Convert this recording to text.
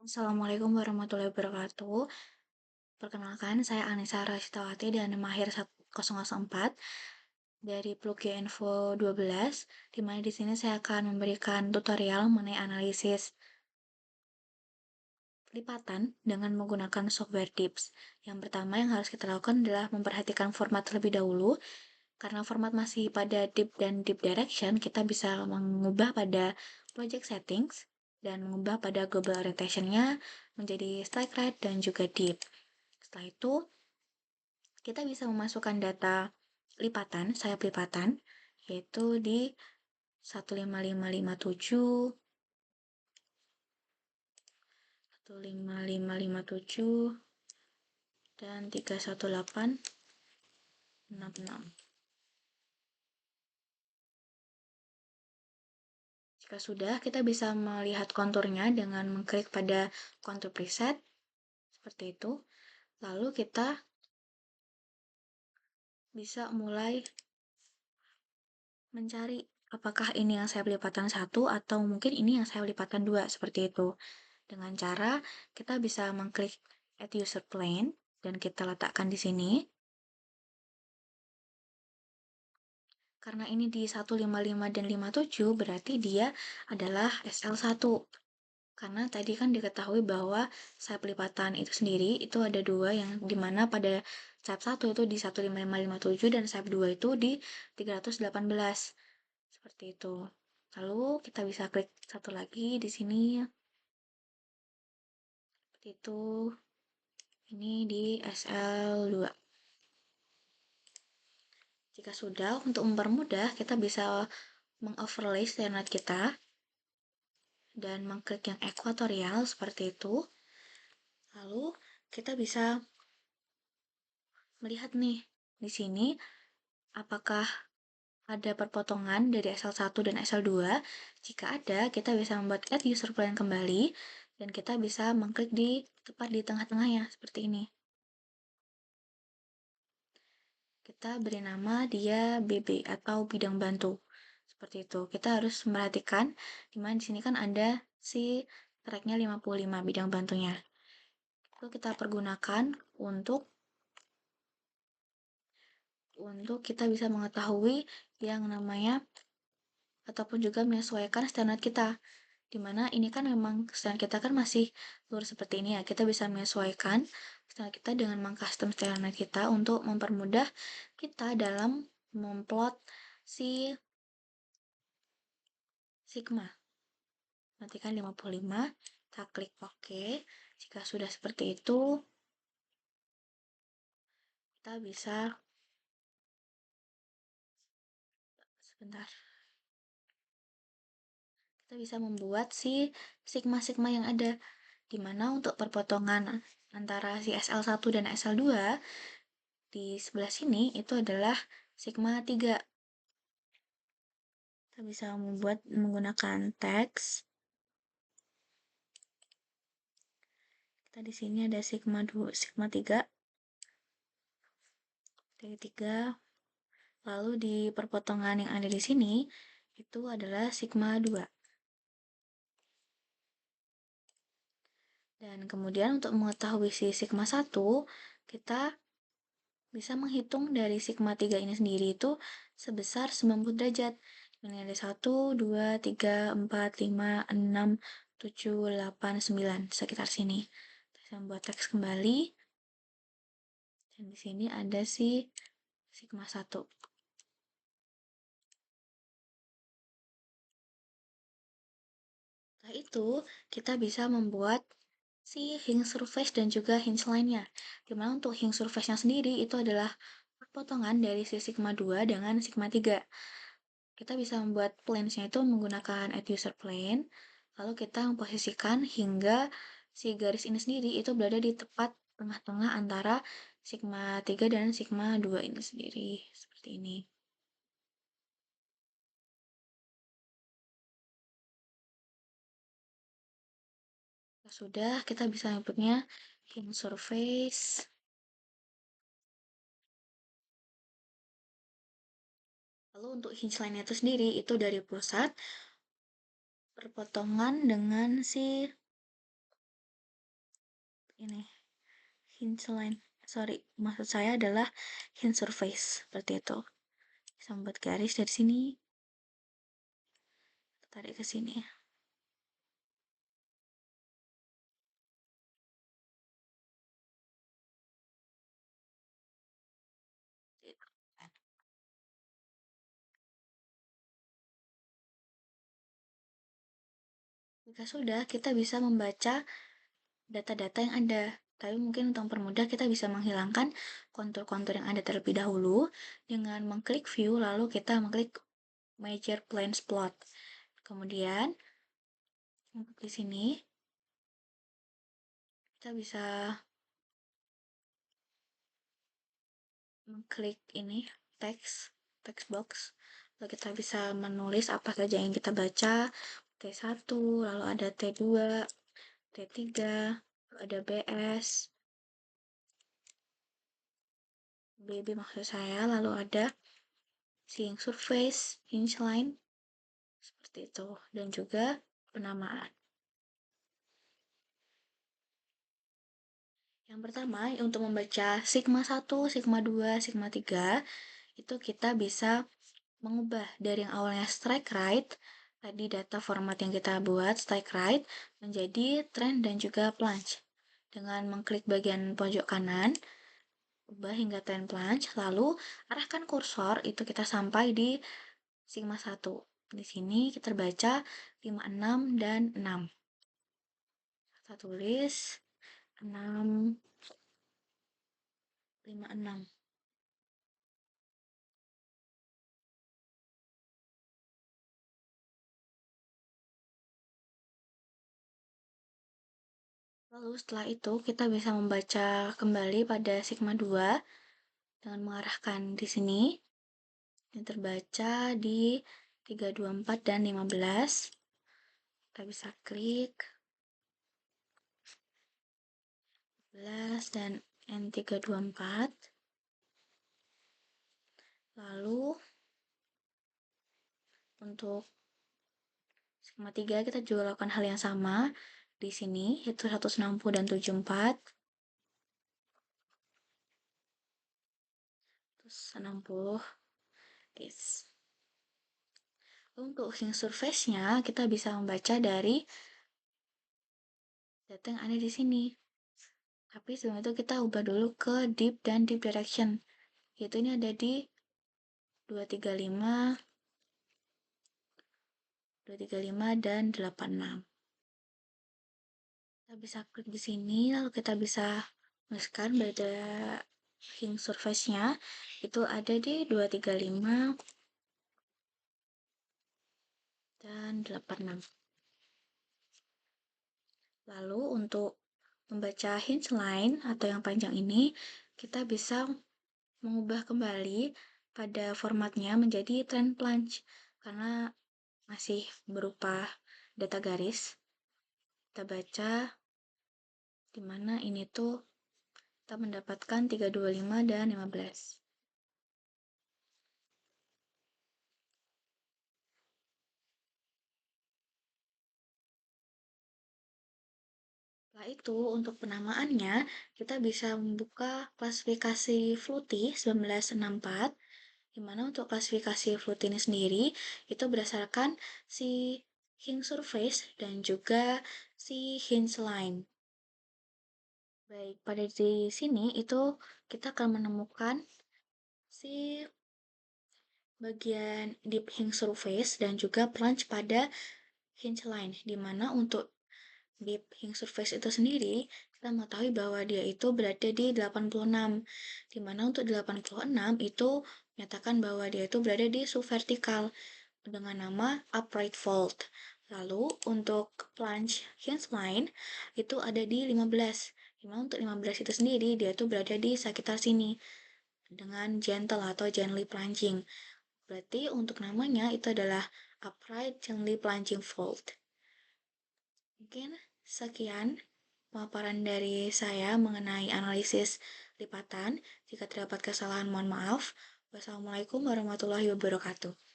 Assalamualaikum warahmatullahi wabarakatuh. Perkenalkan, saya Anissa Rashitawati dan Mahir 1004 dari Plugi Info 12, di mana di sini saya akan memberikan tutorial mengenai analisis lipatan dengan menggunakan software DIPS. Yang pertama yang harus kita lakukan adalah memperhatikan format terlebih dahulu. Karena format masih pada deep dan deep direction, kita bisa mengubah pada project settings dan mengubah pada global orientation-nya menjadi strike right dan juga deep. Setelah itu, kita bisa memasukkan data lipatan, sayap lipatan, yaitu di 15557, 15557, dan 31866. Jika sudah, kita bisa melihat konturnya dengan mengklik pada kontur preset, seperti itu. Lalu kita bisa mulai mencari apakah ini yang sayap lipatan 1 atau mungkin ini yang sayap lipatan 2, seperti itu. Dengan cara kita bisa mengklik add user plane dan kita letakkan di sini. Karena ini di 155 dan 57 berarti dia adalah SL1. Karena tadi kan diketahui bahwa sayap lipatan itu sendiri itu ada dua, yang dimana pada sayap 1 itu di 15557 dan sayap 2 itu di 318. Seperti itu. Lalu kita bisa klik satu lagi di sini. Seperti itu. Ini di SL2. Jika sudah, untuk mempermudah, kita bisa mengoverlay standard kita dan mengklik yang ekuatorial seperti itu. Lalu kita bisa melihat nih di sini apakah ada perpotongan dari SL1 dan SL2. Jika ada, kita bisa membuat add user plan kembali dan kita bisa mengklik di tepat di tengah-tengahnya seperti ini. Kita beri nama dia BB atau bidang bantu. Seperti itu. Kita harus memperhatikan dimana di sini kan ada si tracknya 55 bidang bantunya. Itu kita pergunakan untuk kita bisa mengetahui yang namanya ataupun juga menyesuaikan standar kita. Dimana ini kan memang standar kita kan masih lurus seperti ini ya. Kita bisa menyesuaikan standar kita dengan mengcustom standar kita untuk mempermudah kita dalam memplot si sigma. Nanti kan 55, kita klik OK. Jika sudah seperti itu, kita bisa sebentar. Kita bisa membuat si sigma-sigma yang ada, di mana untuk perpotongan antara si SL1 dan SL2 di sebelah sini itu adalah sigma 3. Kita bisa membuat menggunakan teks. Kita di sini ada sigma 2, sigma 3 dari 3. Lalu di perpotongan yang ada di sini itu adalah sigma 2. Dan kemudian untuk mengetahui si sigma 1, kita bisa menghitung dari sigma 3 ini sendiri itu sebesar 90 derajat. Ini ada 1, 2, 3, 4, 5, 6, 7, 8, 9, sekitar sini. Saya membuat teks kembali. Dan di sini ada si sigma 1. Setelah itu, kita bisa membuat si hinge surface dan juga hinge line-nya. Dimana untuk hinge surface-nya sendiri itu adalah perpotongan dari si sigma 2 dengan sigma 3. Kita bisa membuat planes-nya itu menggunakan add user plane, lalu kita memposisikan hingga si garis ini sendiri itu berada di tepat tengah-tengah antara sigma 3 dan sigma 2 ini sendiri, seperti ini. Sudah, kita bisa menyebutnya hinge surface. Lalu untuk hinge line itu sendiri itu dari pusat perpotongan dengan si ini hinge line. Sorry, maksud saya adalah hinge surface seperti itu. Bisa membuat garis dari sini, tarik ke sini. Jika sudah, kita bisa membaca data-data yang ada. Tapi mungkin untuk mempermudah kita bisa menghilangkan kontur-kontur yang ada terlebih dahulu dengan mengklik view lalu kita mengklik major planes plot. Kemudian untuk di sini kita bisa mengklik ini text box. Lalu kita bisa menulis apa saja yang kita baca. T1, lalu ada T2, T3, ada BS, BB maksud saya, lalu ada seeing surface, hinge line, seperti itu, dan juga penamaan. Yang pertama, untuk membaca sigma 1, sigma 2, sigma 3, itu kita bisa mengubah dari yang awalnya strike right, tadi data format yang kita buat, strike right, menjadi trend dan juga plunge. Dengan mengklik bagian pojok kanan, ubah hingga trend plunge, lalu arahkan kursor, itu kita sampai di sigma 1. Di sini kita baca 56 dan 6. Kita tulis 6, 56. Lalu setelah itu kita bisa membaca kembali pada sigma 2 dengan mengarahkan di sini yang terbaca di 324 dan 15. Kita bisa klik 15 dan N324. Lalu untuk sigma 3 kita juga lakukan hal yang sama di sini, yaitu 160 dan 74. 160. Yes. Untuk hinge surface-nya kita bisa membaca dari data yang ada di sini. Tapi sebelum itu kita ubah dulu ke deep dan deep direction. Yaitu ini ada di 235, 235 dan 86. Kita bisa klik di sini, lalu kita bisa menuliskan pada hinge surface-nya itu ada di 235 dan 86. Lalu untuk membaca hinge line atau yang panjang ini, kita bisa mengubah kembali pada formatnya menjadi trend plunge karena masih berupa data garis. Kita baca di mana ini tuh kita mendapatkan 325 dan 15. Setelah itu, untuk penamaannya, kita bisa membuka klasifikasi Fluty 1964, di mana untuk klasifikasi Fluty ini sendiri, itu berdasarkan si hinge surface dan juga si hinge line. Baik, pada di sini itu kita akan menemukan si bagian deep hinge surface dan juga plunge pada hinge line, di mana untuk deep hinge surface itu sendiri, kita mengetahui bahwa dia itu berada di 86, di mana untuk 86 itu menyatakan bahwa dia itu berada di subvertikal dengan nama upright fault. Lalu untuk plunge hinge line itu ada di 15, di mana untuk 15 itu sendiri dia itu berada di sekitar sini dengan gentle atau gently plunging. Berarti untuk namanya itu adalah upright gently plunging fault. Mungkin sekian pemaparan dari saya mengenai analisis lipatan. Jika terdapat kesalahan, mohon maaf. Wassalamualaikum warahmatullahi wabarakatuh.